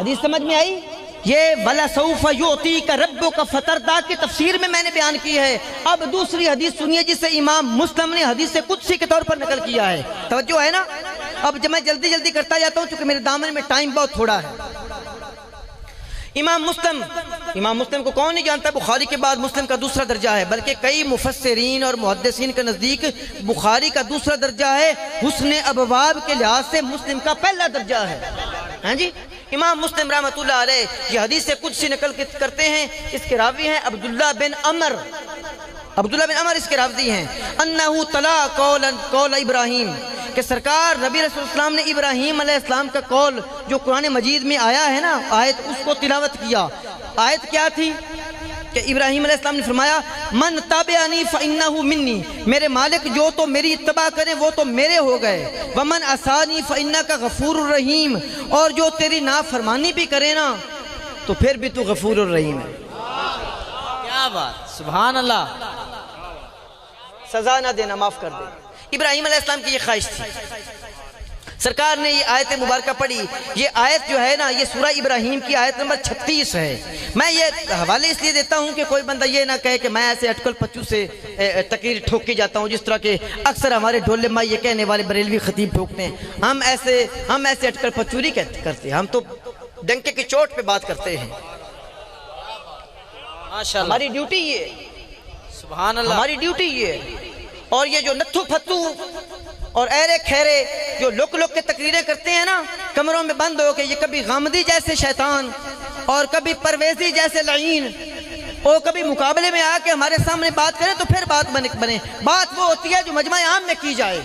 حدیث سمجھ میں آئی؟ یہ وَلَسَوْفَ يُعْطِيكَ رَبُّكَ فَتَرْضَىٰ کی تفسیر میں نے بیان کی ہے۔ اب دوسری حدیث سنیے جسے امام مسلم نے حدیث قدسی کے طور پر نقل کیا ہے، توجہ ہے نا؟ اب جب میں جلدی کرتا جاتا ہوں چونکہ میرے دامن میں ٹائم بہت تھوڑا ہے۔ امام مسلم کو کون نہیں جانتا؟ بخاری کے بعد مسلم کا دوسرا درجہ ہے، بلکہ کئی مفسرین اور محدثین کے نزدیک بخاری کا دوسرا درجہ ہے، حسن ابواب کے لحاظ سے مسلم کا پہلا درجہ ہے۔ ہاں جی، امام مسلم رحمۃ اللہ علیہ یہ حدیث قدسی نقل کرتے ہیں، اس کے راوی ہیں عبداللہ بن عمر اس کے راوی ہیں، انہو تلا قول ابراہیم، کہ سرکار نبی رسول السلام نے ابراہیم علیہ السلام کا قول جو قرآن مجید میں آیا ہے نا آیت، اس کو تلاوت کیا۔ آیت کیا تھی کہ ابراہیم علیہ السلام نے فرمایا من تابعنی فانہ منی، میرے مالک جو تو میری اتباع کریں وہ تو میرے ہو گئے، ومن عصانی فانک غفور الرحیم، اور جو تیری نافرمانی بھی کرے نا تو پھر بھی تو غفور الرحیم ہے۔ کیا بات، سبحان اللہ۔ سزا نہ دینا، معاف کر دے۔ ابراہیم علیہ السلام کی یہ خواہش تھی، سرکار نے یہ آیت مبارکہ پڑھی۔ یہ آیت جو ہے نا یہ سورہ ابراہیم کی آیت نمبر 36 ہے۔ میں یہ حوالے اس لیے دیتا ہوں کہ کوئی بندہ یہ نہ کہے کہ میں ایسے اٹکل پچو سے تقریر ٹھوک کے جاتا ہوں، جس طرح کہ اکثر ہمارے ڈھولے مائی یہ کہنے والے بریلوی خطیب ٹھوکتے ہیں۔ ہم ایسے اٹکل پچوری کرتے ہیں، ہم تو ڈنکے کی چوٹ پہ بات کرتے ہیں۔ ماشاءاللہ، ہماری ڈیوٹی یہ، سبحان اللہ، ہماری ڈیوٹی یہ۔ اور یہ جو نتھو پھتو اور ایرے کھیرے جو لک کے تقریریں کرتے ہیں نا کمروں میں بند ہو کے، یہ کبھی غامدی جیسے شیطان اور کبھی پرویزی جیسے لعین، اور کبھی مقابلے میں آ کے ہمارے سامنے بات کریں تو پھر بات بنے۔ بات وہ ہوتی ہے جو مجمع عام میں کی جائے۔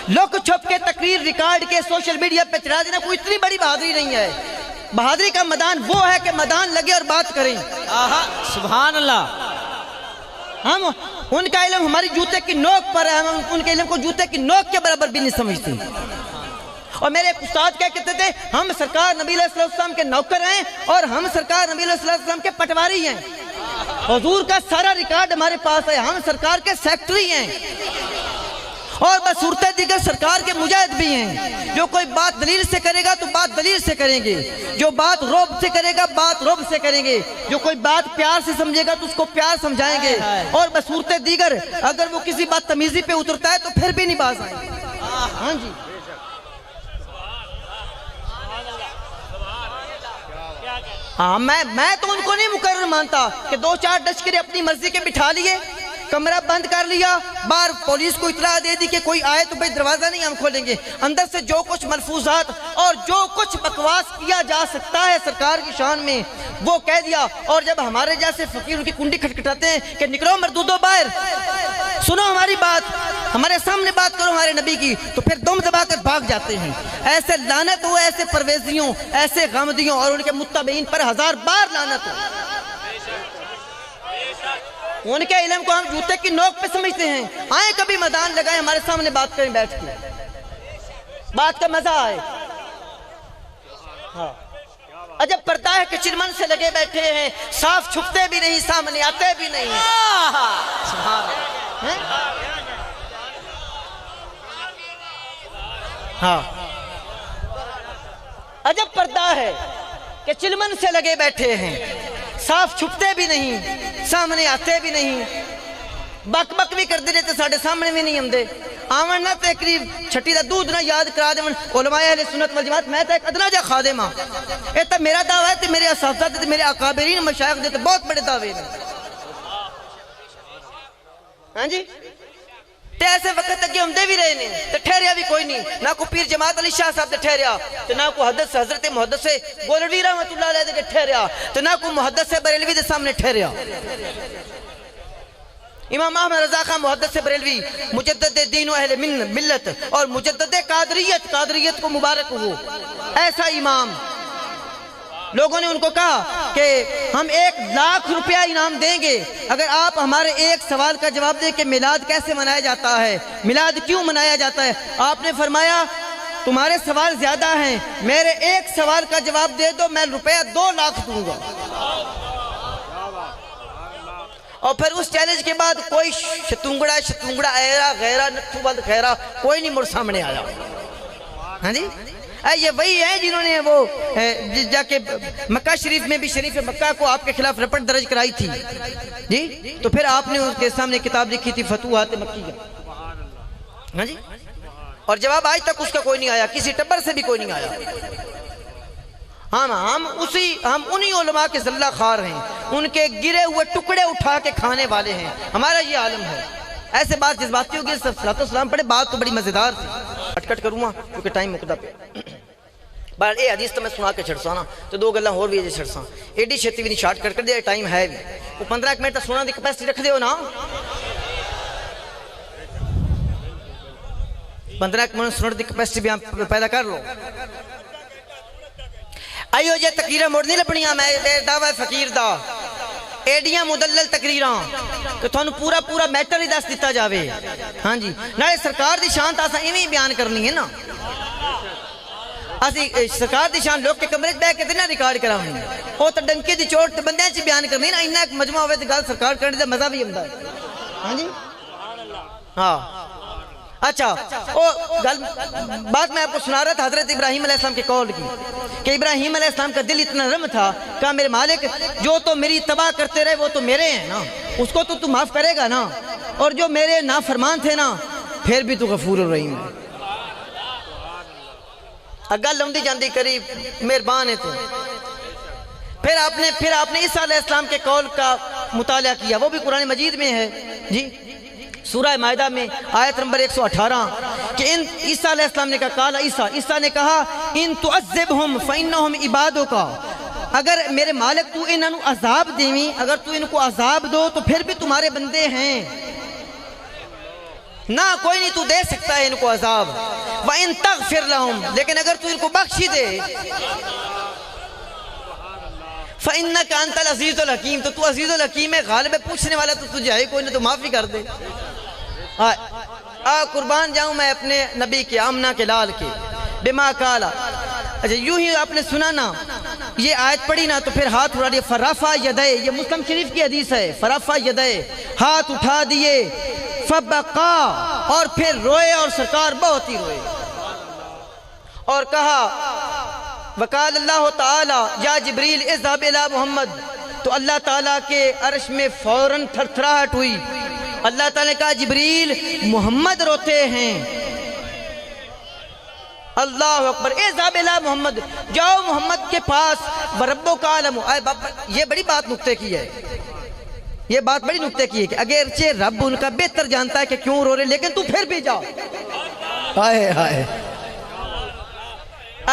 لک چھپ کے تقریر ریکارڈ کے سوشل میڈیا پہ چلا دینا کوئی اتنی بڑی بہادری نہیں ہے۔ بہادری کا میدان وہ ہے کہ میدان لگے اور بات کریں۔ سبحان اللہ۔ ہم ان کا علم ہماری جوتے کی نوک پر ہے، ہم ان کے علم کو جوتے کی نوک کے برابر بھی نہیں سمجھتے۔ اور میرے ایک استاد کیا کہتے تھے، ہم سرکار نبی علیہ السلام کے نوکر ہیں اور ہم سرکار نبی علیہ السلام کے پٹواری ہیں۔ حضور کا سارا ریکارڈ ہمارے پاس ہے، ہم سرکار کے سیکٹری ہیں اور بصورت دیگر سرکار کے مجاہد بھی ہیں۔ جو کوئی بات دلیل سے کرے گا تو بات دلیل سے کریں گے، جو بات رعب سے کرے گا بات رعب سے کریں گے، جو کوئی بات پیار سے سمجھے گا تو اس کو پیار سمجھائیں گے، اور بصورت دیگر اگر وہ کسی بات تمیزی پہ اترتا ہے تو پھر بھی نہیں باز آئیں گے۔ ہاں جی، ہاں میں تو ان کو نہیں مقرر مانتا کہ 2-4 ڈشکرے اپنی مرضی کے بٹھا لیے، کمرہ بند کر لیا، باہر پولیس کو اطلاع دے دی کہ کوئی آئے تو بھئی دروازہ نہیں ہم کھولیں گے، اندر سے جو کچھ ملفوظات اور جو کچھ بکواس کیا جا سکتا ہے سرکار کی شان میں وہ کہہ دیا۔ اور جب ہمارے جیسے فقیر ان کی کنڈی کھٹکھٹاتے ہیں کہ نکلو مردودو باہر، سنو ہماری بات، ہمارے سامنے بات کرو ہمارے نبی کی، تو پھر دم دبا کر بھاگ جاتے ہیں۔ ایسے لعنت ہو ایسے پرویزیوں، ایسے غامدیوں اور ان کے متبعین پر 1000 بار لعنت ہو۔ ان کے علم کو ہم جوتے کی نوک پہ سمجھتے ہیں۔ آئیں کبھی میدان لگائیں، ہمارے سامنے بات کریں بیٹھ کے، بات کا مزہ آئے۔ عجب پڑتا ہے کہ چرمن سے لگے بیٹھے ہیں، صاف چھپتے بھی نہیں، سامنے آتے بھی نہیں۔ ہاں، عجب پردہ ہے کہ چلمن سے لگے بیٹھے ہیں، صاف چھپتے بھی نہیں، سامنے آتے بھی نہیں، بک بک بھی کر دیتے ساڑھے سامنے بھی نہیں ہمدے۔ آمن نہ تقریب چھٹی دا دودھ نہ یاد کرا دے علماء اہل سنت والجماعت، میں تا ایک ادنا جا خادم ہاں۔ اے تا میرا دعویٰ ہے تے میرے اساتذہ تے میرے اکابرین مشایخ دیتے بہت بڑے دعوے ہیں۔ ہاں جی، تے ایسے وقت تک ہم دے بھی رہے نے تے ٹھہریا بھی کوئی نہیں، نہ کو پیر جماعت علی شاہ صاحب دے ٹھہریا تے نہ کو حضرت محدث گولڑوی رحمت اللہ علیہ دے ٹھہریا تے نہ کو محدث بریلوی دے سامنے ٹھہریا۔ امام احمد رضا خان محدث بریلوی مجدد دین و اہل ملت اور مجدد قادریت کو مبارک ہو، ایسا امام۔ لوگوں نے ان کو کہا کہ ہم 1,00,000 روپیہ انعام دیں گے اگر آپ ہمارے ایک سوال کا جواب دیں کہ میلاد کیسے منایا جاتا ہے، میلاد کیوں منایا جاتا ہے۔ آپ نے فرمایا تمہارے سوال زیادہ ہیں، میرے ایک سوال کا جواب دے دو، میں روپیہ 2,00,000 دوں گا۔ اور پھر اس چیلنج کے بعد کوئی شتونگڑا ایرا غیرہ نتھو بند خیرہ کوئی نہیں مڑ سامنے آیا۔ ہاں جی، یہ وہی ہیں جنہوں نے وہ جا کے مکہ شریف میں بھی شریف مکہ کو آپ کے خلاف رپٹ درج کرائی تھی جی، تو پھر آپ نے اس کے سامنے کتاب لکھی تھی فتوحات مکیہ، ہاں جی، اور جواب آج تک اس کا کوئی نہیں آیا، کسی ٹبر سے بھی کوئی نہیں آیا۔ ہم انہی علماء کے ذلہ خار ہیں، ان کے گرے ہوئے ٹکڑے اٹھا کے کھانے والے ہیں، ہمارا یہ عالم ہے۔ ایسے بات جذباتی ہوگی، صلاۃ والسلام پڑھے، بات تو بڑی مزیدار تھی، کٹ کروں گا کیونکہ ٹائم مقدہ پہ۔ بہرحال یہ حدیث تو میں سنا کے چھڑسا نا تو دو گلاں ہور بھی ہے چھڑسا، ایڈی چھتی بھی نہیں، شارٹ کٹ کر دیا، ٹائم ہے بھی، وہ 15 منٹ تک سنا دی کیپیسٹی رکھ دیو نا، 15 منٹ سننے دی کیپیسٹی بھی پیدا کر لو۔ آئیو جے تقریرہ موڑ نہیں لبنیاں، میں دعوی فقیر دا ایڈیاں مدلل تقریراں کہ تھانوں پورا میٹر ہی دس دیتا جاوے، ہاں جی، نالے سرکار دی شان تاسا ایویں بیان کرنی ہے نا، اسی سرکار دی شان لوگ کے کمرے بہ کے نہ ریکارڈ کراونی، او تے ڈنکے دی چوٹ تے بندیاں چ بیان کرنی نا، انہاں ایک مجمع ہوے تے گل سرکار کرنے دا مزہ بھی ہوندا ہے، ہاں جی، ہاں۔ اچھا بات میں آپ کو سنا رہا تھا حضرت ابراہیم علیہ السلام کے قول کی کہ ابراہیم علیہ السلام کا دل اتنا نرم تھا، کہا میرے مالک جو تو میری تباہ کرتے رہے وہ تو میرے ہیں نا، اس کو تو معاف کرے گا نا، اور جو میرے نافرمان تھے نا پھر بھی تو غفور الرحیم ہے۔ گل لمبی جاندی قریب مہربان ہے تو پھر آپ نے عیسیٰ علیہ السلام کے قول کا مطالعہ کیا، وہ بھی قرآن مجید میں ہے جی، سورہ مائدہ میں آیت نمبر 118 کہ عیسیٰ علیہ السلام نے کہا، قال عیسیٰ نے کہا ان تعذبہم فإنہم عبادک، اگر میرے مالک تو انہوں عذاب دیویں، اگر تو ان کو عذاب دو تو پھر بھی تمہارے بندے ہیں، نہ کوئی نہیں تو دے سکتا ہے ان کو عذاب، وَإِن تَغْفِرْ لَهُمْ، لیکن اگر تو ان کو بخشی دے، فَإِنَّكَ أَنْتَ الْعَزِيزُ الْحَكِيمُ، تو عزیز الحکیم ہے، غالب ہے، پوچھنے والا تو تجھے ہے کوئی نہیں، تو معافی کر دے۔ قربان جاؤں میں اپنے نبی کے آمنہ کے لال کے، بما قالا، اچھا یوں ہی آپ نے سنا نا، یہ آیت پڑھی نا تو پھر ہاتھ اٹھا دیے، فرفع یدے، یہ مسلم شریف کی حدیث ہے، فرفع یدے، ہاتھ اٹھا دیے، فبقا، اور پھر روئے، اور سرکار بہت ہی روئے، اور کہا وقال اللہ تعالی یا جبریل اذهب الى محمد، تو اللہ تعالیٰ کے عرش میں فوراً تھرتھراہٹ ہوئی، اللہ تعالیٰ نے کہا جبریل محمد روتے ہیں، اللہ اکبر، اذهب الى محمد، جاؤ محمد کے پاس، وربک عالم، یہ بڑی بات نکتے کی ہے، یہ بات بڑی نکتے کی ہے کہ اگرچہ رب ان کا بہتر جانتا ہے کہ کیوں رو رہے، لیکن تو پھر بھی جاؤ، ہائے ہائے،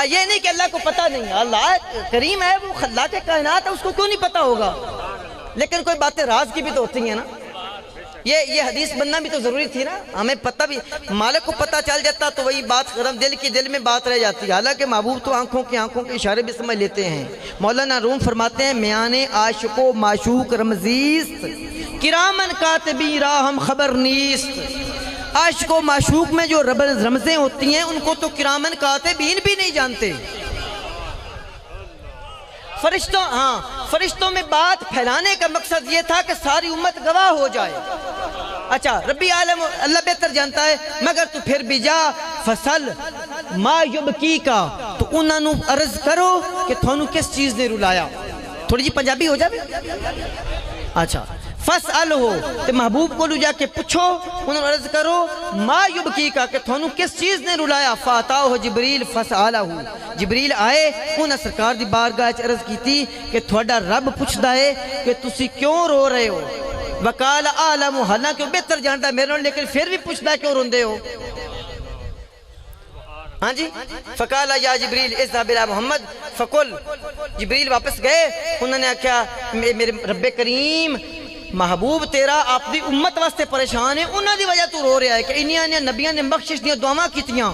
یہ نہیں کہ اللہ کو پتہ نہیں ہے، اللہ کریم ہے، وہ خلاق کائنات ہے، اس کو کیوں نہیں پتہ ہوگا، لیکن کوئی باتیں راز کی بھی تو ہوتی ہیں نا، یہ حدیث بننا بھی تو ضروری تھی نا، ہمیں پتہ بھی، مالک کو پتہ چل جاتا تو وہی بات ختم، دل کی دل میں بات رہ جاتی ہے، حالانکہ محبوب تو آنکھوں کے اشارے بھی سمجھ لیتے ہیں۔ مولانا روم فرماتے ہیں میان عاشق و معشوق رمزیست، کرامن کاتبی راہم خبر نیست، عاشق و معشوق میں جو رمزیں ہوتی ہیں ان کو تو کرامن کاتبین بھی نہیں جانتے، فرشتوں میں بات پھیلانے کا مقصد یہ تھا کہ ساری امت گواہ ہو جائے، اچھا ربی عالم اللہ بہتر جانتا ہے، مگر تو پھر بھی جا، فصل ما یبکی کا، تو انہوں نے عرض کرو کہ تھونوں کس چیز نے رلایا، تھوڑی جی پنجابی ہو جائے، اچھا فَسْأَلْ ہو تو محبوب کو لو جا کے پوچھو، انہوں نے عرض کرو ما یبکی کا کہ تھونوں کس چیز نے رلایا، فَاتَاهُ جبریل فَسْأَلَهُ، جبریل آئے، انہوں نے سرکار دی بارگاہ عرض کی تھی کہ تھوڑا رب پوچھدا ہے کہ تسی کیوں رو رہے ہو، وقال عالم، حالانکہ بہتر جانتا ہے میرے، لیکن پھر بھی پوچھدا ہے کیوں روندے ہو، ہاں جی، فقال یا جبریل اذهب الى محمد فقل، جبریل واپس گئے، انہوں نے کہا میرے رب کریم محبوب تیرا اپنی امت واسطے پریشان ہے، انہاں دی وجہ تو رو رہا ہے کہ انہاں نے نبیاں نے بخشش دیاں دعاواں کیتیاں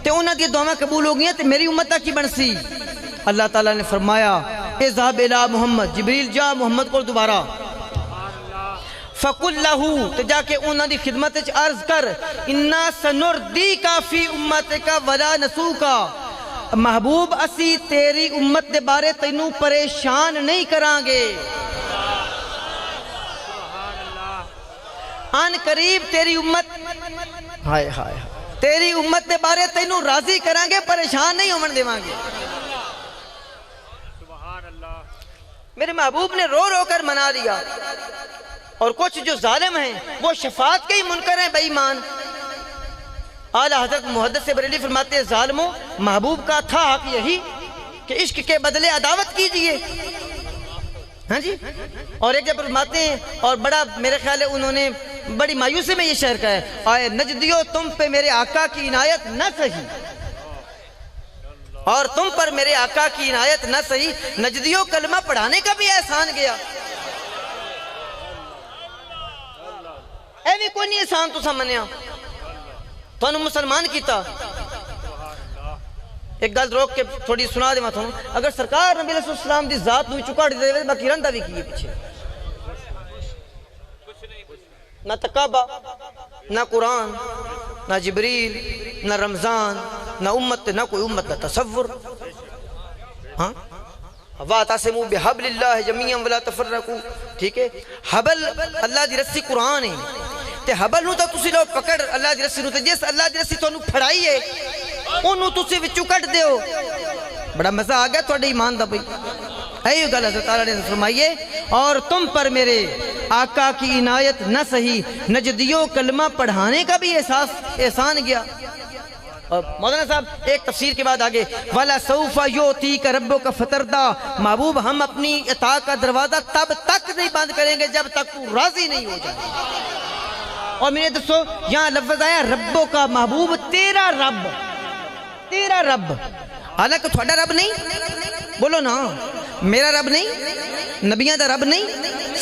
تے انہاں دی دعاواں قبول ہو گئیاں تے میری امت دا کی بنسی، اللہ تعالیٰ نے فرمایا اذهب الى محمد، جبریل جا محمد کو دوبارہ، فَقُلْ لَهُ، تو جا کے انہاں دی خدمت عرض کر، اِنَّا سَنُرْدِيكَ فِي أُمَّتِكَ وَلَا نَسُوكَ، محبوب اسی تیری امت دے بارے تینوں پریشان نہیں کران گے، آن قریب تیری امت، ہائے ہائے تیری امت دے بارے تینوں راضی کریں گے، پریشان نہیں ہومن دیواں گے۔ میرے محبوب نے رو رو کر منا دیا، اور کچھ جو ظالم ہیں وہ شفاعت کے ہی منکر ہیں، بے ایمان۔ اعلیٰ حضرت محدث بریلوی فرماتے ہیں ظالموں، محبوب کا تھا حق یہی کہ عشق کے بدلے عداوت کیجئے، ہاں جی۔ اور ایک جب فرماتے ہیں، اور بڑا میرے خیال ہے انہوں نے بڑی مایوسی میں یہ شعر کہا ہے، آئے نجدیو تم پہ میرے آقا کی عنایت نہ سہی، اور تم پر میرے آقا کی عنایت نہ سہی، نجدیو کلمہ پڑھانے کا بھی احسان گیا۔ اے بھی کوئی نہیں احسان تو سمجھنیا تو انہوں مسلمان کیتا۔ ایک گل روک کے تھوڑی سنا دے ماتھوں، اگر سرکار نبی علیہ السلام دی ذات نوی چکا دے دے باقی رندہ بھی کیے پیچھے، نہ تقابہ، نہ قرآن، نہ جبریل، نہ رمضان، نہ امت، نہ کوئی امت، نہ تصور۔ ہاں وَاعْتَصِمُوا بِحَبْلِ اللَّهِ جَمِيعًا وَلَا تَفَرَّقُوا، ٹھیک ہے۔ حبل اللہ دی رسی قرآن ہے، تے حبل نو تو تسی لوگ پکڑ اللہ دی رسی نو، تے جس اللہ دی رسی تو انہوں پھڑائی ہے انہوں تسی وچوں کٹ دے ہو۔ بڑا مزہ آگیا تھوڑے ایمان دا بھئی۔ ایو گل حضرت تعالیٰ نے فرمائیے، اور تم پر میرے آقا کی عنایت نہ سہی، نجدیو کلمہ پڑھانے کا بھی احسان گیا۔ اور مولانا صاحب ایک تفسیر کے بعد آگے، وَلَا سَوْفَ يُعْتِيكَ رَبُّكَ فَتَرْضَىٰ، محبوب ہم اپنی عطا کا دروازہ تب تک نہیں بند کریں گے جب تک تو راضی نہیں ہو جائے۔ اور میں نے دسو یہاں لفظ آیا ربوں کا، محبوب تیرا رب، تیرا رب، حالانکہ تھوڑا رب نہیں، بولو نا، میرا رب نہیں، نبیاں دا رب نہیں،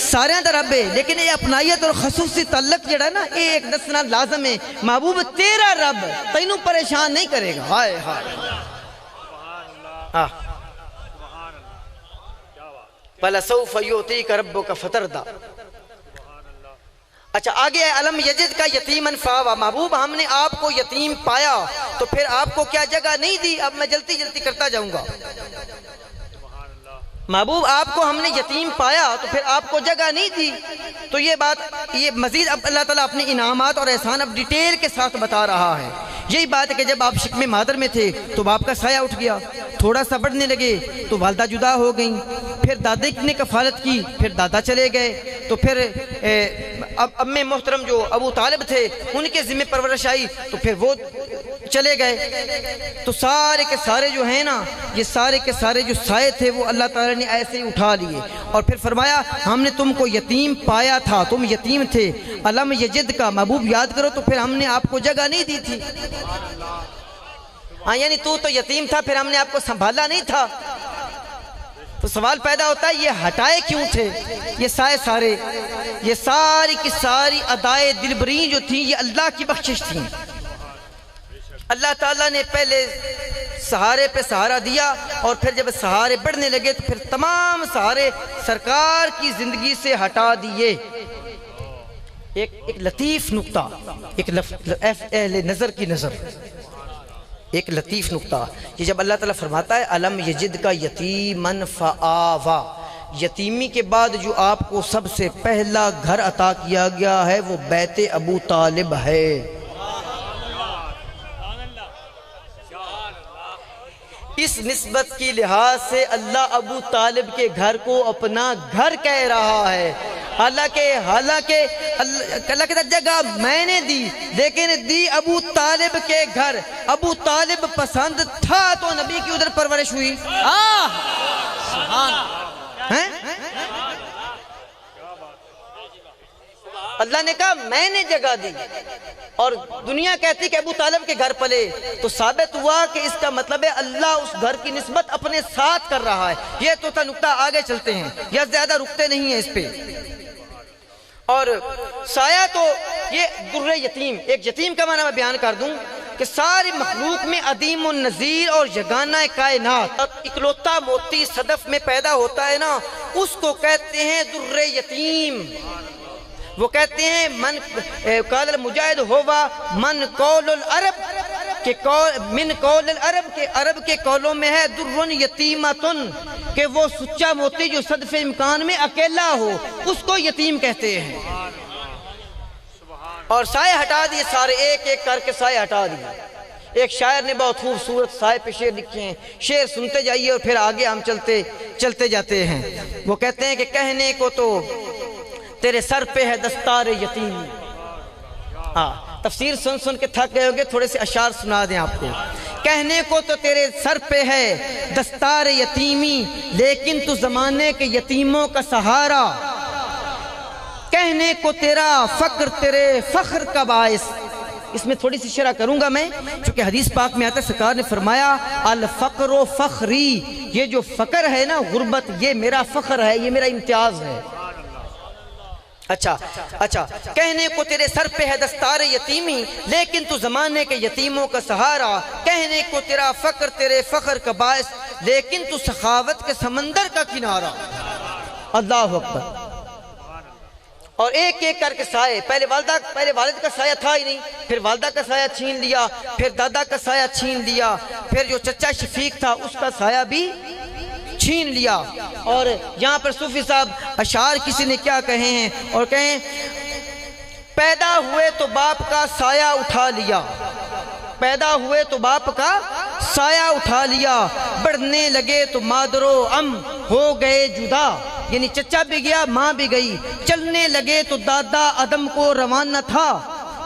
سارے دا رب ہے، لیکن یہ اپنائیت اور خصوصی تعلق جڑا ہے نا، یہ ایک دسنا لازم ہے۔ محبوب تیرا رب تینوں پریشان نہیں کرے گا۔ ہائے ہائے، وَلَسَوْفَ يُعْتِيكَ رَبُّكَ فَتَرْضَىٰ۔ اچھا آگے ہے علم یجد کا یتیمن فاوا، محبوب ہم نے آپ کو یتیم پایا تو پھر آپ کو کیا جگہ نہیں دی؟ اب میں جلدی جلدی کرتا جاؤں گا۔ محبوب آپ کو ہم نے یتیم پایا تو پھر آپ کو جگہ نہیں دی، تو یہ بات یہ مزید اب اللہ تعالیٰ اپنے انعامات اور احسان اب ڈیٹیل کے ساتھ بتا رہا ہے۔ یہی بات ہے کہ جب آپ شکم مادر میں تھے تو باپ کا سایہ اٹھ گیا، تھوڑا سا بڑھنے لگے تو والدہ جدا ہو گئیں، پھر دادے نے کفالت کی، پھر دادا چلے گئے، تو پھر امی محترم جو ابو طالب تھے ان کے ذمہ پرورش آئی تو پھر وہ چلے گئے، تو سارے کے سارے جو ہیں نا، یہ سارے کے سارے جو سائے تھے وہ اللہ تعالیٰ نے ایسے ہی اٹھا لیے، اور پھر فرمایا ہم نے تم کو یتیم پایا تھا، تم یتیم تھے، علم یجد کا، محبوب یاد کرو تو پھر ہم نے آپ کو جگہ نہیں دی تھی۔ ہاں یعنی تو یتیم تھا، پھر ہم نے آپ کو سنبھالا نہیں تھا۔ تو سوال پیدا ہوتا ہے یہ ہٹائے کیوں تھے یہ سائے سارے؟ یہ ساری کی ساری ادائے دلبری جو تھیں یہ اللہ کی بخشش تھیں۔ اللہ تعالیٰ نے پہلے سہارے پہ سہارا دیا، اور پھر جب سہارے بڑھنے لگے تو پھر تمام سہارے سرکار کی زندگی سے ہٹا دیے۔ ایک لطیف نکتہ، ایک اہل نظر کی نظر، ایک لطیف نکتہ، یہ جب اللہ تعالیٰ فرماتا ہے علم یجد کا یتیمن فآوا، یتیمی کے بعد جو آپ کو سب سے پہلا گھر عطا کیا گیا ہے وہ بیت ابو طالب ہے۔ اس نسبت کی لحاظ سے اللہ ابو طالب کے گھر کو اپنا گھر کہہ رہا ہے، حالانکہ اللہ کی جگہ میں نے دی، لیکن دی ابو طالب کے گھر۔ ابو طالب پسند تھا تو نبی کی ادھر پرورش ہوئی۔ اللہ نے کہا میں نے جگہ دی، اور دنیا کہتی کہ ابو طالب کے گھر پلے، تو ثابت ہوا کہ اس کا مطلب ہے اللہ اس گھر کی نسبت اپنے ساتھ کر رہا ہے۔ یہ تو تھا نکتہ، آگے چلتے ہیں، یا زیادہ رکتے نہیں ہیں اس پہ۔ اور سایہ تو یہ در یتیم، ایک یتیم کا معنی میں بیان کر دوں کہ ساری مخلوق میں عدیم النظیر اور یگانہ کائنات، اکلوتا موتی صدف میں پیدا ہوتا ہے نا، اس کو کہتے ہیں در یتیم۔ وہ کہتے ہیں من قال المجاہد ہوا من قول العرب، کہ من قول العرب، کہ عرب کے قولوں میں ہے در یتیمتن، کہ وہ سچا موتی جو صدف امکان میں اکیلا ہو اس کو یتیم کہتے ہیں۔ اور سائے ہٹا دیے سارے، ایک ایک کر کے سائے ہٹا دیے۔ ایک شاعر نے بہت خوبصورت سائے پہ شعر لکھے ہیں، شعر سنتے جائیے اور پھر آگے ہم چلتے جاتے ہیں۔ وہ کہتے ہیں کہ کہنے کو تو تیرے سر پہ ہے دستار یتیمی۔ تفسیر سن کے تھک گئے ہوگے، تھوڑے سے اشعار سنا دیں آپ کو۔ کہنے کو تو تیرے سر پہ ہے دستار یتیمی، لیکن تو زمانے کے یتیموں کا سہارا۔ کہنے کو تیرا فقر تیرے فخر کا باعث۔ اس میں تھوڑی سی شرح کروں گا میں، چونکہ حدیث پاک میں آتا ہے، سرکار نے فرمایا الفقر و فخری، یہ جو فقر ہے نا، غربت، یہ میرا فخر ہے، یہ میرا امتیاز ہے۔ اچھا کہنے کو تیرے سر پہ ہے دستار یتیمی، لیکن تو زمانے کے یتیموں کا سہارا۔ کہنے کو تیرا فقر تیرے فخر کا باعث، لیکن تو سخاوت کے سمندر کا کنارہ۔ اللہ اکبر۔ اور ایک ایک کر کے سائے، پہلے والد کا سایہ تھا ہی نہیں، پھر والدہ کا سایہ چھین لیا، پھر دادا کا سایہ چھین لیا، پھر جو چچا شفیق تھا اس کا سایہ بھی چھین لیا۔ اور یہاں پر صوفی صاحب اشعار کسی نے کیا کہے ہیں، اور کہیں پیدا ہوئے تو باپ کا سایہ اٹھا لیا، پیدا ہوئے تو باپ کا سایہ اٹھا لیا، بڑھنے لگے تو مادر و ام ہو گئے جدا، یعنی چچا بھی گیا ماں بھی گئی، چلنے لگے تو دادا عدم کو روانہ تھا،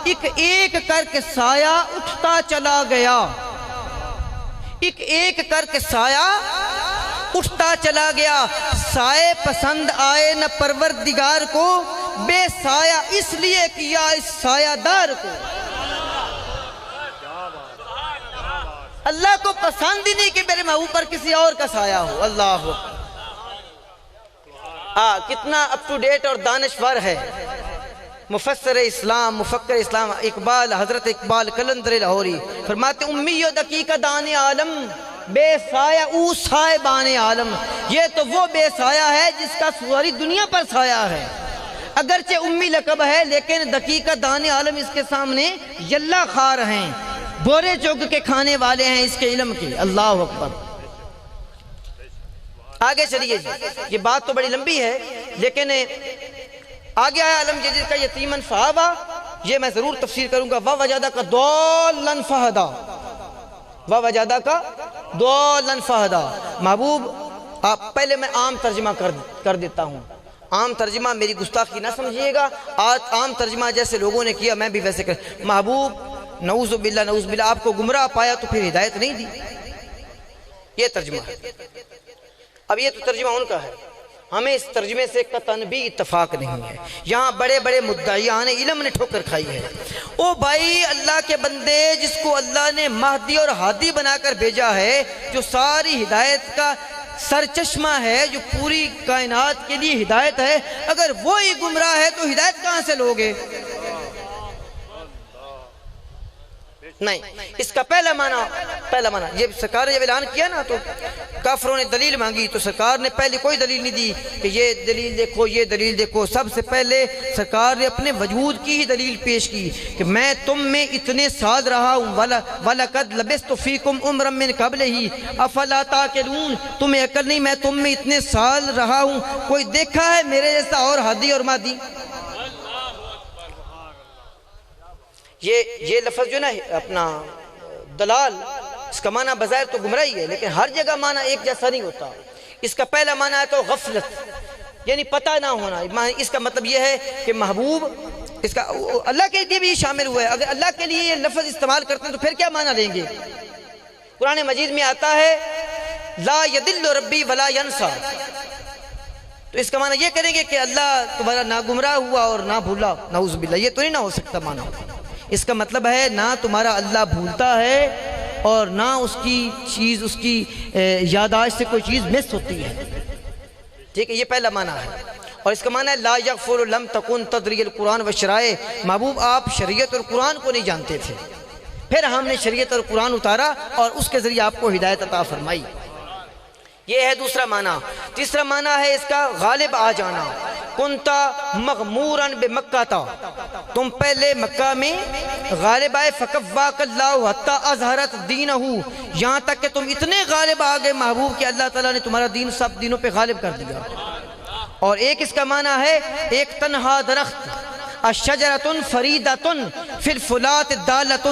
ایک ایک کر کے سایہ اٹھتا چلا گیا، ایک ایک کر کے سایہ اٹھتا چلا گیا۔ سائے پسند آئے نہ پروردگار کو، بے سایہ اس لیے کیا اس سایہ دار کو۔ اللہ کو پسند ہی نہیں کہ میرے محبوب پر کسی اور کا سایہ ہو۔ اللہ کتنا اپ ٹو ڈیٹ اور دانشور ہے مفسر اسلام، مفکر اسلام اقبال، حضرت اقبال قلندر لاہوری فرماتے امی و دقیقہ دان عالم، بے سایہ او سائے بان عالم۔ یہ تو وہ بے سایہ ہے جس کا ساری دنیا پر سایہ ہے، اگرچہ امی لقب ہے لیکن دقیقہ دان عالم اس کے سامنے یلا خار ہیں، بورے چوگ کے کھانے والے ہیں اس کے علم کے۔ اللہ اکبر۔ آگے چلیے جی، یہ بات تو بڑی لمبی ہے لیکن آگے آیا علم جدید کا یتیمن فہوا، یہ میں ضرور تفسیر کروں گا۔ وَوَجَدَ کا دولن فہدا، وَوَجَدَ کا دولن فہدا۔ محبوب آپ پہلے میں عام ترجمہ کر دیتا ہوں، عام ترجمہ میری گستاخی نہ سمجھیے گا، عام ترجمہ جیسے لوگوں نے کیا میں بھی ویسے کر۔ محبوب نعوذ باللہ آپ کو گمراہ پایا تو پھر ہدایت نہیں دی، یہ ترجمہ ہے۔ اب یہ تو ترجمہ ان کا ہے، ہمیں اس ترجمے سے قطعاً بھی اتفاق نہیں ہے۔ یہاں بڑے بڑے مدعیان علم نے ٹھوکر کھائی ہے۔ او بھائی اللہ کے بندے، جس کو اللہ نے مہدی اور ہادی بنا کر بھیجا ہے، جو ساری ہدایت کا سرچشمہ ہے، جو پوری کائنات کے لیے ہدایت ہے، اگر وہی گمراہ ہے تو ہدایت کہاں سے لوگے؟ نہیں، اس کا پہلا معنی یہ سرکار نے جب اعلان کیا نا تو کافروں نے دلیل مانگی، تو سرکار نے پہلے کوئی دلیل نہیں دی کہ یہ دلیل دیکھو یہ دلیل دیکھو، سب سے پہلے سرکار نے اپنے وجود کی ہی دلیل پیش کی کہ میں تم میں اتنے سال رہا ہوں، وَلَقَدْ لَبِثْتُ فِيكُمْ عُمْرًا مِّن قَبْلِهِ أَفَلَا تَعْقِلُونَ، تمہیں عقل نہیں، میں تم میں اتنے سال رہا ہوں، کوئی دیکھا ہے میرے جیسا اور ہادی اور مادی؟ یہ لفظ جو نا اپنا دلال، اس کا معنی بظاہر تو گمراہی ہے لیکن ہر جگہ معنی ایک جیسا نہیں ہوتا۔ اس کا پہلا معنی ہے تو غفلت، یعنی پتہ نہ ہونا۔ اس کا مطلب یہ ہے کہ محبوب، اس کا اللہ کے لیے بھی شامل ہوا ہے، اگر اللہ کے لیے یہ لفظ استعمال کرتے ہیں تو پھر کیا معنی لیں گے؟ قرآن مجید میں آتا ہے لا یدل ربی ولا ینسا، تو اس کا معنی یہ کریں گے کہ اللہ تمہارا نہ گمراہ ہوا اور نہ بھولا، نعوذ باللہ، یہ تو نہیں نہ ہو سکتا معنی۔ اس کا مطلب ہے نہ تمہارا اللہ بھولتا ہے اور نہ اس کی چیز، اس کی یاداشت سے کوئی چیز مس ہوتی ہے، ٹھیک ہے، یہ پہلا معنی ہے۔ اور اس کا معنی ہے لا یغفر لم تکن تدری القرآن و شرائع، محبوب آپ شریعت اور قرآن کو نہیں جانتے تھے، پھر ہم نے شریعت اور قرآن اتارا اور اس کے ذریعے آپ کو ہدایت عطا فرمائی، یہ ہے دوسرا معنی۔ تیسرا معنی ہے اس کا غالب آ جانا، کنتا مغموراً بمکہ تا، تم پہلے مکہ میں غالب آئے، فکواک اللہ حتی اظہرت دینہ، یہاں تک کہ تم اتنے غالب آ گئے محبوب کہ اللہ تعالیٰ نے تمہارا دین سب دینوں پہ غالب کر دیا۔ اور ایک اس کا معنی ہے ایک تنہا درخت، الشجرۃ فریدۃ فی الفلاۃ دالۃ،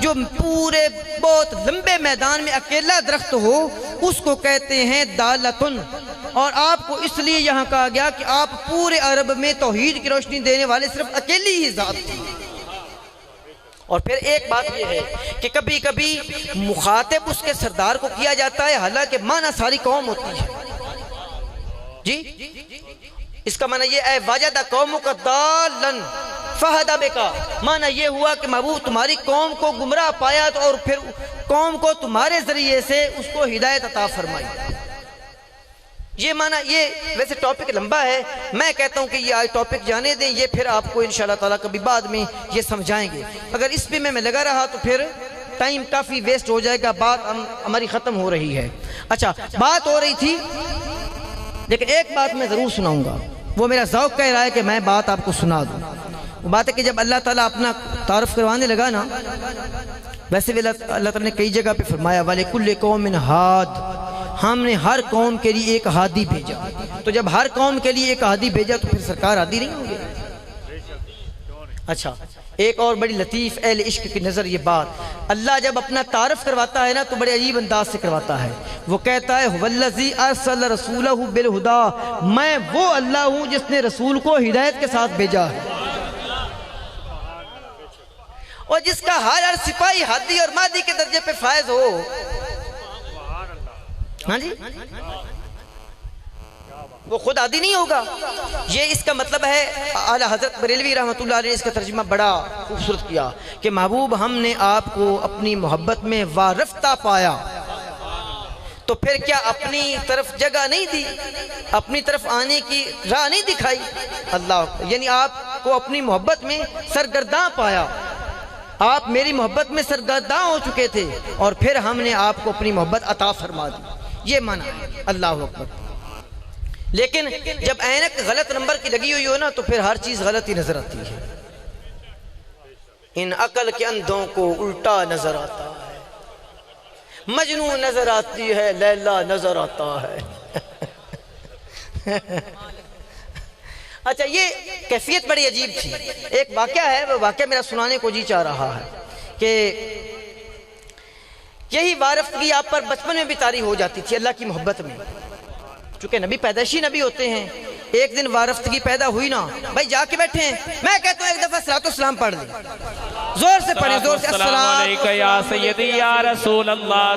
جو پورے بہت لمبے میدان میں اکیلا درخت ہو اس کو کہتے ہیں دالۃ۔ اور آپ کو اس لیے یہاں کہا گیا کہ آپ پورے عرب میں توحید کی روشنی دینے والے صرف اکیلی ہی ذات تھی۔ اور پھر ایک بات یہ ہے کہ کبھی کبھی مخاطب اس کے سردار کو کیا جاتا ہے، حالانکہ معنی ساری قوم ہوتی ہے۔ جی اس کا معنی یہ اے وجد قومک ضالا فہدی بک، معنی یہ ہوا کہ محبوب تمہاری قوم کو گمراہ پایا اور پھر قوم کو تمہارے ذریعے سے اس کو ہدایت عطا فرمائی۔ یہ معنی، یہ ویسے ٹاپک لمبا ہے، میں کہتا ہوں کہ یہ آج ٹاپک جانے دیں، یہ پھر آپ کو انشاءاللہ تعالیٰ کبھی بعد میں یہ سمجھائیں گے۔ اگر اس پہ میں لگا رہا تو پھر ٹائم کافی ویسٹ ہو جائے گا، بات ہماری ختم ہو رہی ہے۔ اچھا بات ہو رہی تھی، لیکن ایک بات میں ضرور سناؤں گا، وہ میرا ذوق کہہ رہا ہے کہ میں بات آپ کو سنا دوں۔ وہ بات ہے کہ جب اللہ تعالیٰ اپنا تعارف کروانے لگا نا، ویسے بھی اللہ تعالیٰ نے کئی جگہ پہ فرمایا وَلِكُلِّ قَوْمٍ ہَادٍ، ہم نے ہر قوم کے لیے ایک ہادی بھیجا۔ تو جب ہر قوم کے لیے ایک ہادی بھیجا تو پھر سرکار ہادی نہیں ہوں گے؟ اچھا ایک اور بڑی لطیف اہل عشق کی نظر یہ بات، اللہ جب اپنا تعارف کرواتا ہے نا تو بڑے عجیب انداز سے کرواتا ہے۔ وہ کہتا ہے هُوَ الَّذِي أَرْسَلَ رَسُولَهُ بِالْهُدَىٰ، میں وہ اللہ ہوں جس نے رسول کو ہدایت کے ساتھ بھیجا ہے، اور جس کا ہر سپاہی ہادی اور مادی کے درجے پہ فائز ہو۔ ہاں جی وہ خود عادی نہیں ہوگا۔ یہ اس کا مطلب ہے، اعلیٰ حضرت بریلوی رحمۃ اللہ علیہ نے اس کا ترجمہ بڑا خوبصورت کیا کہ محبوب ہم نے آپ کو اپنی محبت میں وارفتہ پایا، تو پھر کیا اپنی طرف جگہ نہیں دی، اپنی طرف آنے کی راہ نہیں دکھائی؟ اللہ یعنی آپ کو اپنی محبت میں سرگرداں پایا، آپ میری محبت میں سرگرداں ہو چکے تھے، اور پھر ہم نے آپ کو اپنی محبت عطا فرما دی۔ یہ معنی ہے، اللہ اکبر۔ لیکن جب عینک غلط نمبر کی لگی ہوئی ہو نا تو پھر ہر چیز غلط ہی نظر آتی ہے۔ ان عقل کے اندھوں کو الٹا نظر آتا ہے، مجنوں نظر آتی ہے، لیلا نظر آتا ہے۔ اچھا یہ کیفیت بڑی عجیب تھی۔ ایک واقعہ ہے، وہ واقعہ میرا سنانے کو جی چاہ رہا ہے کہ یہی وارفتگی آپ پر بچپن میں بھی طاری ہو جاتی تھی اللہ کی محبت میں، چونکہ نبی پیدائشی نبی ہوتے ہیں۔ ایک دن وارفتگی پیدا ہوئی نا، بھائی جا کے بیٹھے ہیں، میں کہتا ہوں ایک دفعہ صلاۃ والسلام پڑھ لیں، زور سے پڑھیں، زور سے۔ السلام علیکم یا سیدی یا رسول اللہ،